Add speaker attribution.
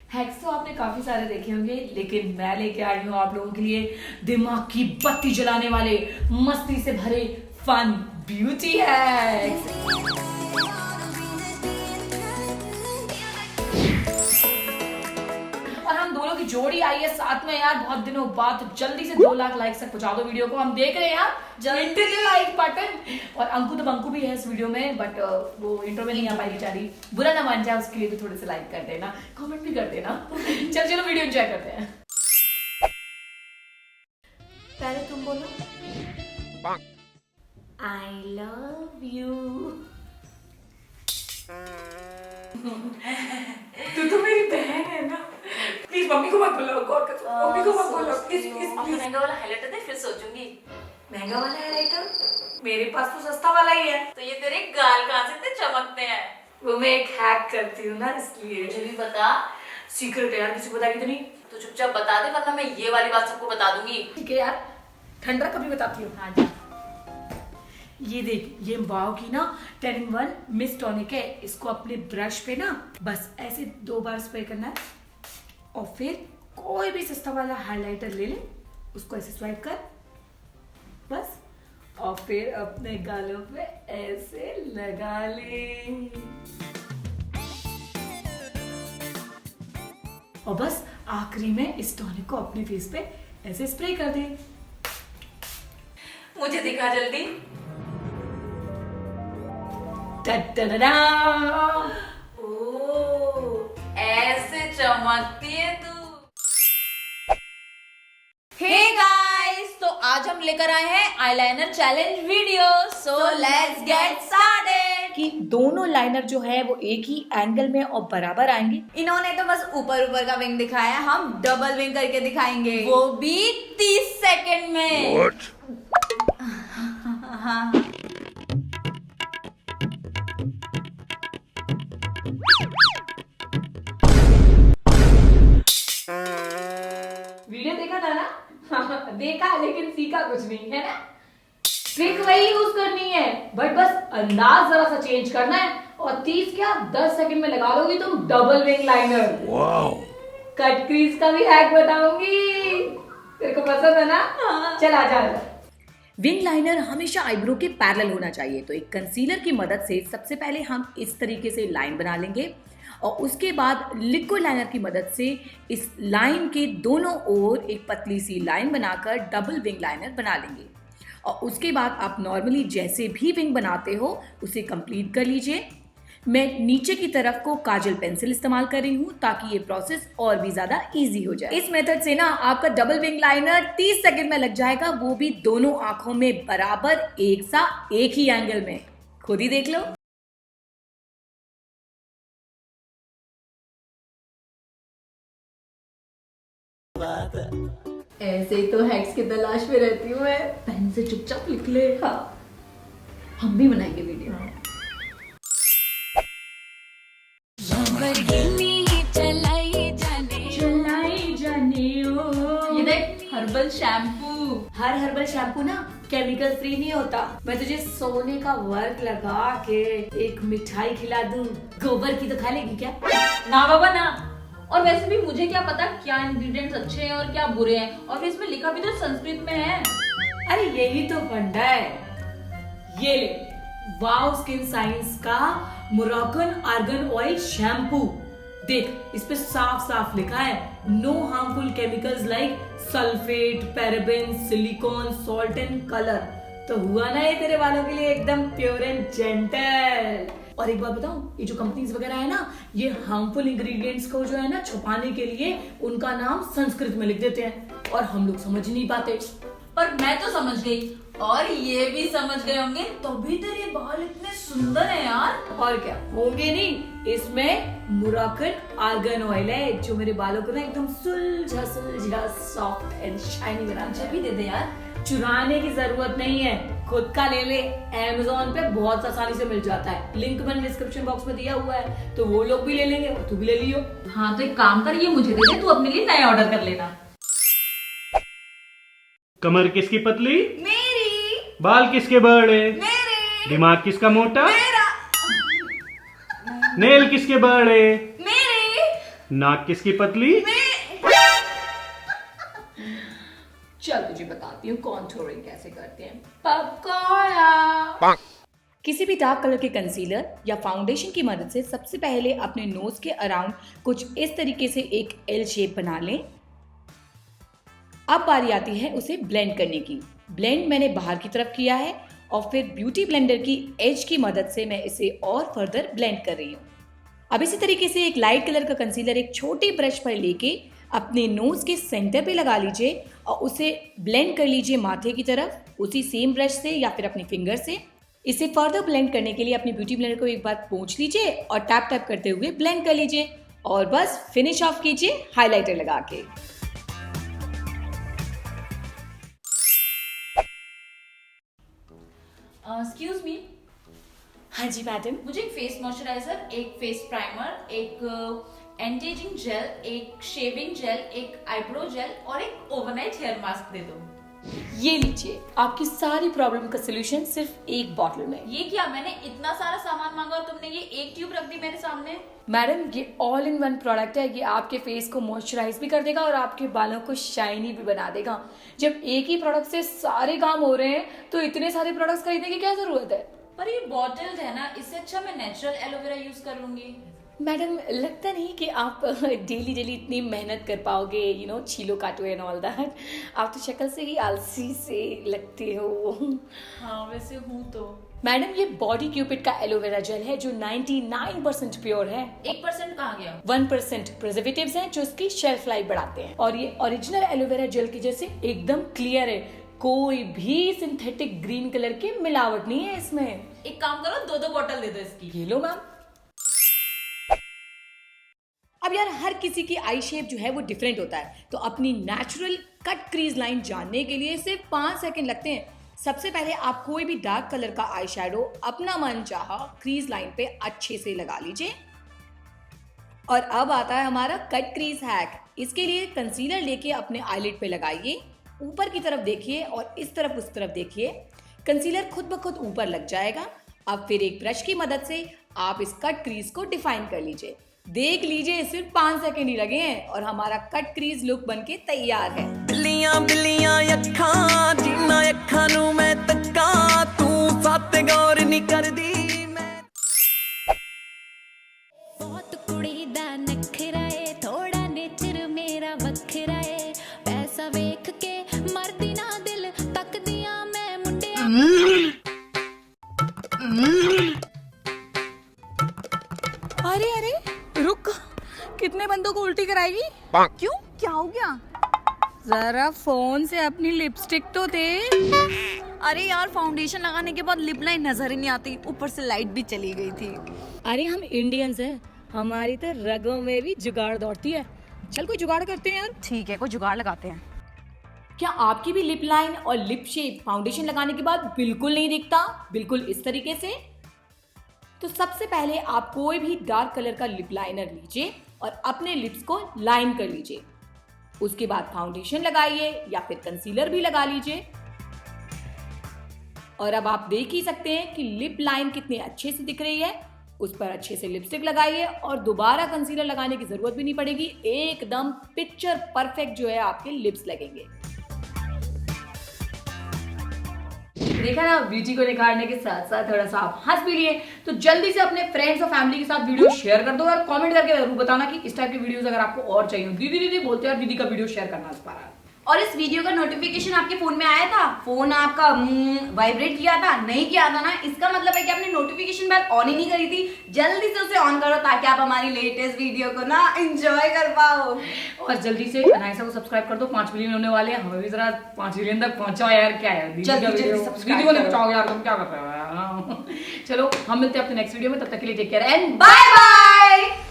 Speaker 1: Hacks तो आपने काफी सारे देखे होंगे, लेकिन मैं लेके आई हूँ आप लोगों के लिए दिमाग की बत्ती जलाने वाले, मस्ती से भरे फन ब्यूटी हैक्स। और हम दोनों की जोड़ी आई है साथ में यार बहुत दिनों बाद, तो जल्दी से 2 लाख लाइक तक पहुंचा दो वीडियो को। हम देख रहे हैं यार जल्दी से लाइक बटन। और अंकु तो बंकु भी है इस वीडियो में, बट वो इंट्रो में नहीं आ पाई बेचारी, बुरा ना मान जाए, उसके लिए भी थोड़े से लाइक कर देना, कमेंट भी कर देना। चलो वीडियो एंजॉय करते हैं। पहले तुम बोलो आई लव यू। तू तो मेरी बहन है ना, प्लीज मम्मी को मत बुलाओ, गॉड कसम मम्मी को मत बुलाओ प्लीज प्लीज प्लीज।
Speaker 2: महंगा वाला हाइलाइटर दे, फिर सोचूंगी।
Speaker 1: महंगा वाला हाइलाइटर मेरे पास तो सस्ता वाला ही है।
Speaker 2: तो ये तेरे गाल कहाँ से इतने चमकते हैं?
Speaker 1: वो मैं एक हैक करती हूँ ना, इसलिए।
Speaker 2: मुझे भी बता।
Speaker 1: सीक्रेट है यार, किसी को बताएगी तो नहीं।
Speaker 2: तो चुपचाप बता दे, वरना मैं ये वाली बात सबको बता दूंगी।
Speaker 1: ठीक है यार, ठंडा कभी बताती हूँ।
Speaker 2: हाँ जा।
Speaker 1: ये देख, ये बाव की ना 10-in-1 मिस्ट टॉनिक है। इसको अपने ब्रश पे ना बस ऐसे 2 बार स्प्रे करना है, और फिर कोई भी सस्ता वाला हाइलाइटर ले ले, उसको ऐसे स्वाइप कर बस, और फिर अपने गालों पे ऐसे लगा ले, और बस आखिरी में इस टॉनिक को अपने फेस पे ऐसे स्प्रे कर दे।
Speaker 2: मुझे दिखा जल्दी। ओह, ऐसे चमकती है तू। हे गाइस, तो आज हम लेकर आए हैं eyeliner challenge video. So let's get started.
Speaker 1: कि दोनों लाइनर जो है वो एक ही एंगल में और बराबर आएंगे।
Speaker 2: इन्होंने तो बस ऊपर ऊपर का विंग दिखाया, हम डबल विंग करके दिखाएंगे, वो भी 30 सेकंड में। What? हाँ।
Speaker 1: वीडियो देखा था ना? देखा, लेकिन सीखा कुछ नहीं है ना। ट्रिक वही यूज करनी है, बट बस अंदाज जरा सा चेंज करना है, और 30 क्या 10 सेकंड में लगा लोगी तुम double wing liner. Wow. Cut crease का भी हैक बताऊंगी, तेरे को पसंद है ना? हाँ। चल आजा। विंग लाइनर हमेशा आईब्रो के पैरेलल होना चाहिए, तो एक कंसीलर की मदद से सबसे पहले हम इस तरीके से लाइन बना लेंगे, और उसके बाद लिक्विड लाइनर की मदद से इस लाइन के दोनों ओर एक पतली सी लाइन बनाकर डबल विंग लाइनर बना लेंगे। और उसके बाद आप नॉर्मली जैसे भी विंग बनाते हो उसे कंप्लीट कर लीजिए। मैं नीचे की तरफ को काजल पेंसिल इस्तेमाल कर रही हूँ ताकि ये प्रोसेस और भी ज्यादा इजी हो जाए। इस मेथड से ना आपका डबल विंग लाइनर 30 सेकंड में लग जाएगा, वो भी दोनों आंखों में बराबर एक ही एंगल में। खुद ही देख लो।
Speaker 2: ऐसे ही तो हैक्स की तलाश में रहती हूँ मैं। पेन से चुपचाप लिख ले। हाँ, हम भी बनाएंगे वीडियो।
Speaker 1: चलाई जाने ओ।
Speaker 2: ये देख, हर्बल शैम्पू।
Speaker 1: हर हर्बल शैम्पू ना केमिकल फ्री नहीं होता। मैं तुझे सोने का वर्क लगा के एक मिठाई खिला दूं, गोबर की तो खा लेगी क्या?
Speaker 2: ना बाबा ना। और वैसे भी मुझे क्या पता क्या इंग्रेडिएंट्स अच्छे हैं और क्या बुरे हैं, और इसमें लिखा भी तो संस्कृत में है।
Speaker 1: अरे यही तो फंडा है। ये ले, वाव स्किन साइंस का मोरक्कन आर्गन ऑयल शैम्पू। देख, इस पे साफ साफ लिखा है no harmful chemicals like sulphate, paraben, silicone, salt and colour. तो हुआ ना ये तेरे बालों के लिए एकदम प्योर एंड जेंटल। और एक बात बताऊं, ये जो कंपनीज वगैरह है ना, ये हार्मफुल इंग्रेडिएंट्स को जो है ना छुपाने के लिए उनका नाम संस्कृत में लिख देते हैं, और हम लोग समझ नहीं पाते।
Speaker 2: पर मैं तो समझ गई, और ये भी समझ गए होंगे, तभी तेरे बाल इतने सुंदर हैं यार।
Speaker 1: और क्या होंगे नहीं, इसमें मोरक्कन आर्गन ऑयल है जो मेरे बालों को ना एकदम सुलझा सुलझा सॉफ्ट एंड शाइनी बनाना।
Speaker 2: मुझे भी दे दे यार।
Speaker 1: चुराने की जरूरत नहीं है, खुद का ले ले। Amazon पे बहुत आसानी से मिल जाता है, लिंक मैंने डिस्क्रिप्शन बॉक्स में दिया हुआ है, तो वो लोग भी ले लेंगे और तू भी ले लियो।
Speaker 2: हाँ, तो एक काम कर, ये मुझे दे दे, तू अपने लिए नया ऑर्डर कर लेना।
Speaker 3: कमर किसकी पतली?
Speaker 2: मेरी।
Speaker 3: बाल किसके बड़े?
Speaker 2: मेरे।
Speaker 3: दिमाग किसका मोटा?
Speaker 2: मेरा।
Speaker 3: नेल किसके बड़े?
Speaker 2: मेरे।
Speaker 3: नाक किसकी पतली?
Speaker 1: चल तुझे बताती हूँ कॉन्टूरिंग कैसे करते हैं। पकौड़ा। किसी भी डार्क कलर के कंसीलर या फाउंडेशन की मदद से सबसे पहले अपने नोज के अराउंड कुछ इस तरीके से एक एल शेप बना लें। अब बारी आती है उसे ब्लेंड करने की। ब्लेंड मैंने बाहर की तरफ किया है और फिर ब्यूटी ब्लेंडर की एज की मदद से मैं इसे और फर्दर ब्लेंड कर रही हूँ। अब इसी तरीके से एक लाइट कलर का कंसीलर एक छोटे ब्रश पर लेके अपने नोज के सेंटर पे लगा लीजिए और उसे ब्लेंड कर लीजिए माथे की तरफ उसी सेम ब्रश से या फिर अपने फिंगर से। इसे फर्दर ब्लेंड करने के लिए अपनी ब्यूटी ब्लेंडर को एक बार पोंछ लीजिए और टैप टैप करते हुए ब्लेंड कर लीजिए और बस फिनिश ऑफ कीजिए हाइलाइटर लगा के।
Speaker 2: एक्सक्यूज मी,
Speaker 1: हाँ जी मैडम।
Speaker 2: मुझे एक फेस मॉइस्चराइजर, एक फेस प्राइमर, एक एंटी एजिंग जेल, एक शेविंग जेल, एक आईब्रो जेल और एक ओवरनाइट हेयर मास्क दे दो।
Speaker 1: ये लीजिए, आपकी सारी प्रॉब्लम का सोल्यूशन सिर्फ एक बॉटल में।
Speaker 2: ये क्या, मैंने इतना सारा सामान मांगा और तुमने ये एक ट्यूब रख दी मेरे सामने?
Speaker 1: मैडम ये ऑल इन वन प्रोडक्ट है। ये आपके फेस को मॉइस्चराइज भी कर देगा और आपके बालों को शाइनी भी बना देगा। जब एक ही प्रोडक्ट से सारे काम हो रहे हैं तो इतने सारे प्रोडक्ट्स खरीदने की क्या जरूरत है?
Speaker 2: पर ये बॉटल्ड है ना, इससे अच्छा मैं नेचुरल एलोवेरा यूज कर लूंगी।
Speaker 1: मैडम लगता नहीं कि आप डेली डेली इतनी मेहनत कर पाओगे, यू नो, छीलो काटो एंड ऑल दैट। आप तो शक्ल से ही आलसी से लगते हो।
Speaker 2: हाँ वैसे हूँ तो।
Speaker 1: मैडम ये बॉडी क्यूपिड का एलोवेरा जेल है जो 99% प्योर है।
Speaker 2: 1% कहाँ गया?
Speaker 1: 1% प्रिजर्वेटिव्स हैं जो इसकी शेल्फ लाइफ बढ़ाते हैं और ये ओरिजिनल एलोवेरा जेल की जैसे एकदम क्लियर है। कोई भी सिंथेटिक ग्रीन कलर की मिलावट नहीं है इसमें।
Speaker 2: एक काम करो, 2 बॉटल दे दो इसकी।
Speaker 1: ये लो मैम। अब यार हर किसी की आई शेप जो है वो डिफरेंट होता है, तो अपनी नेचुरल कट क्रीज लाइन जानने के लिए सिर्फ 5 सेकंड लगते हैं। सबसे पहले आप कोई भी डार्क कलर का आई शैडो अपना मन चाहा क्रीज लाइन पे अच्छे से लगा लीजिए। और अब आता है हमारा कट क्रीज हैक। इसके लिए कंसीलर लेके अपने आईलिड पे लगाइए, ऊपर की तरफ देखिए और इस तरफ उस तरफ देखिए। कंसीलर खुद ब खुद ऊपर लग जाएगा। अब फिर एक ब्रश की मदद से आप इस कट क्रीज को डिफाइन कर लीजिए। देख लीजिए सिर्फ 5 सेकंड ही लगे हैं और हमारा कट क्रीज लुक बनके तैयार है।
Speaker 4: बिल्लियां बिल्लियां अखां जिन्ना अखां नू मैं तक्का तू सत गौर नहीं करदी मैं।
Speaker 5: बहुत कुड़ी दा नखरा है, थोड़ा नेचर मेरा वखरा है, पैसा वेख के मरदी ना दिल तक दिया मैं मुंडिया।
Speaker 6: अरे अरे रुक, कितने बंदों को उल्टी कराएगी? क्यों, क्या हो गया? जरा फोन से अपनी लिपस्टिक तो दे। अरे यार फाउंडेशन लगाने के बाद लिप लाइन नजर ही नहीं आती, ऊपर से लाइट भी चली गई थी।
Speaker 1: अरे हम इंडियंस हैं, हमारी तो रगों में भी जुगाड़ दौड़ती है। चल कोई जुगाड़ करते हैं यार।
Speaker 6: ठीक है, कोई जुगाड़ लगाते हैं।
Speaker 1: क्या आपकी भी लिप लाइन और लिप शेप फाउंडेशन लगाने के बाद बिल्कुल नहीं दिखता? बिल्कुल इस तरीके से। तो सबसे पहले आप कोई भी डार्क कलर का लिप लाइनर लीजिए और अपने लिप्स को लाइन कर लीजिए। उसके बाद फाउंडेशन लगाइए या फिर कंसीलर भी लगा लीजिए। और अब आप देख ही सकते हैं कि लिप लाइन कितनी अच्छे से दिख रही है। उस पर अच्छे से लिपस्टिक लगाइए और दोबारा कंसीलर लगाने की जरूरत भी नहीं पड़ेगी। एकदम पिक्चर परफेक्ट जो है आपके लिप्स लगेंगे। देखा ना, ब्यूटी को निखारने के साथ साथ थोड़ा सा आप हंस भी लिए। तो जल्दी से अपने फ्रेंड्स और फैमिली के साथ वीडियो शेयर कर दो और कमेंट करके जरूर बताना कि इस टाइप की वीडियोस अगर आपको और चाहिए। दीदी दीदी बोलते हैं, दीदी का वीडियो शेयर करना इस बार।
Speaker 7: और इस वीडियो का नोटिफिकेशन आपके फोन में आया था? फोन आपका वाइब्रेट किया था? नहीं किया था ना? इसका मतलब है कि आपने नोटिफिकेशन बेल ऑन ही नहीं करी थी। जल्दी से उसे ऑन करो ताकि आप हमारी लेटेस्ट वीडियो को ना एंजॉय कर पाओ।
Speaker 1: और जल्दी से अनायसा को सब्सक्राइब कर दो। 5 मिलियन होने वाले हैं, हमें भी जरा 5 मिलियन तक पहुंचाओ यार। क्या यार दीदी
Speaker 7: जल्दी
Speaker 1: का
Speaker 7: जल्दी
Speaker 1: वीडियो,
Speaker 7: सब्सक्राइब
Speaker 1: दीदी को
Speaker 7: करो।
Speaker 1: पहुंचाओ यार, तुम क्या कर रहे हो यार। चलो हम मिलते हैं अपने नेक्स्ट वीडियो में, तब तक के लिए take care and
Speaker 7: bye bye.